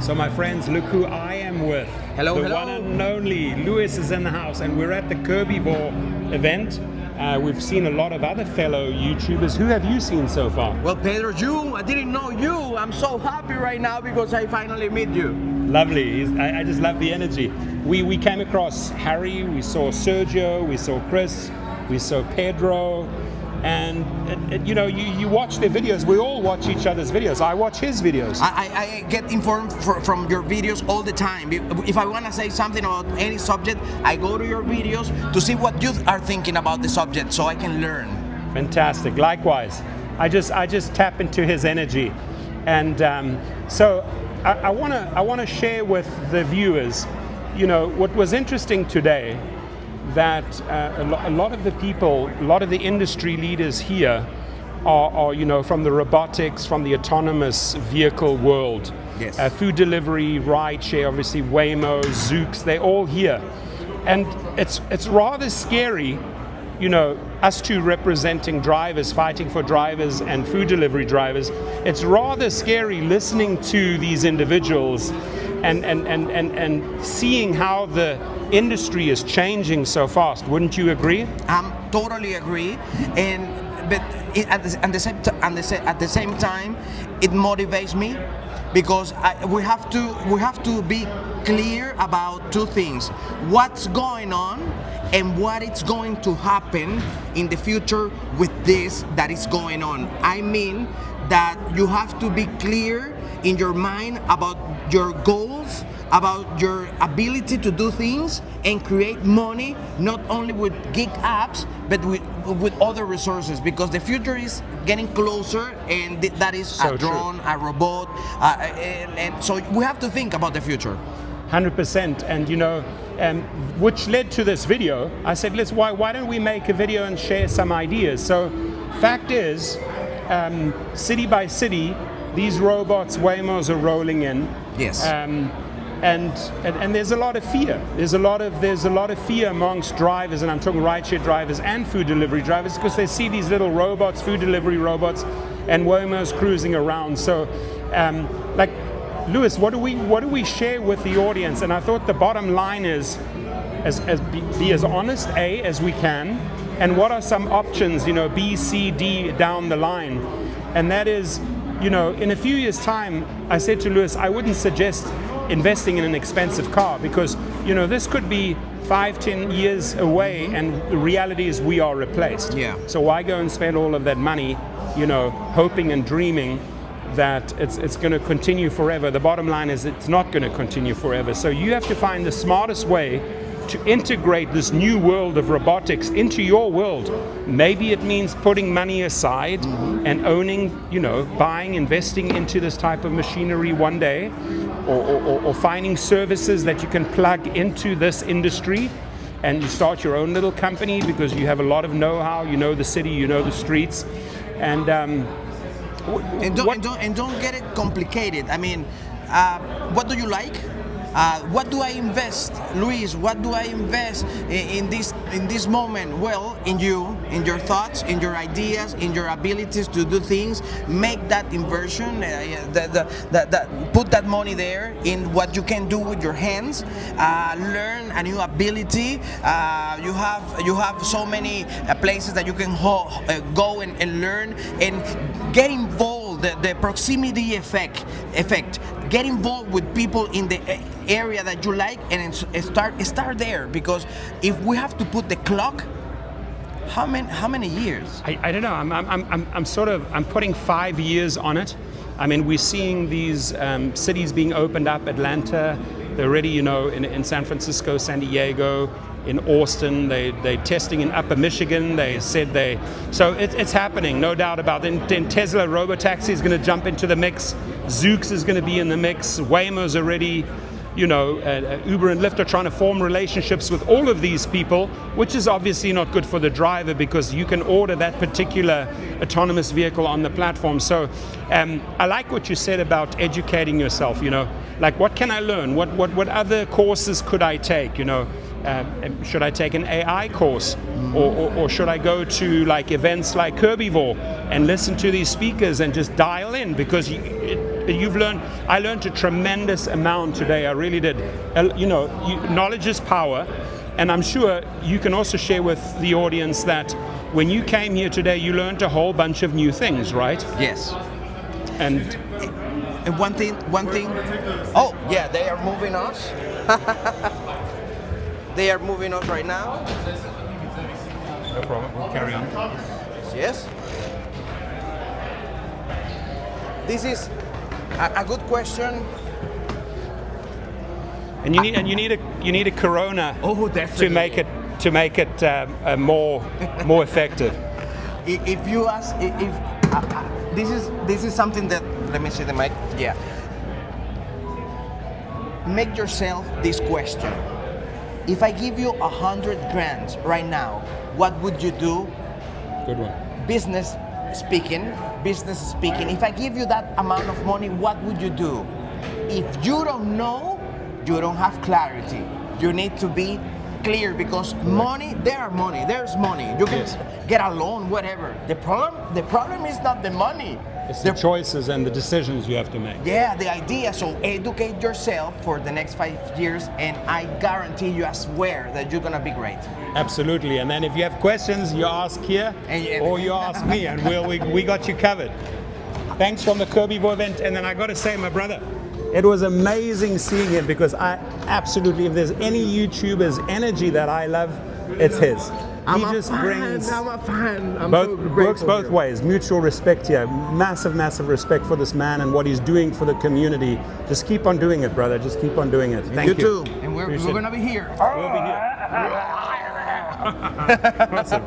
So my friends, look who I am with. Hello, the one and only Lewis is in the house, and we're at the Kirby event. We've seen a lot of other fellow YouTubers. Who have you seen so far? Well, Pedro, I didn't know you. I'm so happy right now because I finally meet you. Lovely. I just love the energy. We came across Harry, we saw Sergio, we saw Chris, we saw Pedro. And you watch their videos. We all watch each other's videos. I watch his videos. I get informed from your videos all the time. If I want to say something about any subject, I go to your videos to see what you are thinking about the subject, so I can learn. Fantastic. Likewise, I just tap into his energy, and so I want to share with the viewers, what was interesting today. That a lot of the people, a lot of the industry leaders here are from the robotics, from the autonomous vehicle world. Yes. Food delivery, Rideshare, obviously Waymo, Zoox, they're all here. And it's rather scary, us two representing drivers, fighting for drivers and food delivery drivers. It's rather scary listening to these individuals and seeing how the industry is changing so fast. Wouldn't you agree? Totally agree. But at the same time, it motivates me because we have to be clear about two things: what's going on and what is going to happen in the future with this that is going on. I mean that you have to be clear in your mind about your goals, about your ability to do things and create money, not only with gig apps, but with other resources, because the future is getting closer, and that is so a drone, a robot, and so we have to think about the future. 100%, and which led to this video. I said, why don't we make a video and share some ideas? So, fact is, city by city, these robots, Waymos, are rolling in. Yes. And there's a lot of fear. There's a lot of fear amongst drivers, and I'm talking rideshare drivers and food delivery drivers, because they see these little robots, food delivery robots, and Waymos cruising around. So, like, Lewis, what do we share with the audience? And I thought the bottom line is, be as honest as we can, and what are some options, B, C, D down the line, and that is, in a few years' time, I said to Lewis, I wouldn't suggest investing in an expensive car, because this could be 5-10 years away, and the reality is we are replaced. Yeah. So why go and spend all of that money, hoping and dreaming that it's going to continue forever? The bottom line is it's not going to continue forever. So you have to find the smartest way to integrate this new world of robotics into your world. Maybe it means putting money aside and owning, buying, investing into this type of machinery one day, or finding services that you can plug into this industry, and you start your own little company because you have a lot of know-how, the city, the streets, and don't get it complicated. I mean, what do you like? What do I invest, Luis? What do I invest in this moment? Well, in you, in your thoughts, in your ideas, in your abilities to do things. Make that inversion. Put that money there in what you can do with your hands. Learn a new ability. You have so many places that you can go and learn and get involved. The proximity effect. Get involved with people in the area that you like, and start there, because if we have to put the clock, how many years? I don't know. I'm putting 5 years on it. I mean, we're seeing these cities being opened up. Atlanta, they're already, in San Francisco, San Diego, in Austin, they're testing in Upper Michigan. They said so it's happening, no doubt about it. Then Tesla Robotaxi is going to jump into the mix. Zoox is going to be in the mix. Waymo's already, Uber and Lyft are trying to form relationships with all of these people, which is obviously not good for the driver, because you can order that particular autonomous vehicle on the platform. So I like what you said about educating yourself, like, what can I learn? What other courses could I take, should I take an AI course, or should I go to like events like Kirby and listen to these speakers and just dial in, because you've learned. I learned a tremendous amount today. I really did. You know, knowledge is power, and I'm sure you can also share with the audience that when you came here today, you learned a whole bunch of new things, right? Yes. And one thing. Oh, yeah, they are moving us. They are moving us right now. no problem. We'll carry on. Yes. This is a good question. And you need a Corona Oh, definitely. to make it more effective. If you ask, if this is something that, let me see the mic. Yeah. Make yourself this question. If I give you 100 grand right now, what would you do? Good one. Business speaking. If I give you that amount of money, what would you do? If you don't know, you don't have clarity. You need to be clear, because money, there's money. You can get a loan, whatever. The problem is not the money. It's the choices and the decisions you have to make. Yeah, the idea. So educate yourself for the next 5 years, and I guarantee you, I swear, that you're gonna be great. Absolutely. And then if you have questions, you ask here, or you ask me, and we got you covered. Thanks from the Kirby event. And then I got to say, my brother, it was amazing seeing him, because I absolutely, if there's any YouTuber's energy that I love, it's his. I'm a fan. Works both ways. Mutual respect here. Massive respect for this man and what he's doing for the community. Just keep on doing it, brother. Just keep on doing it. Thank you. You too. And we're gonna be here. We'll be here. Awesome.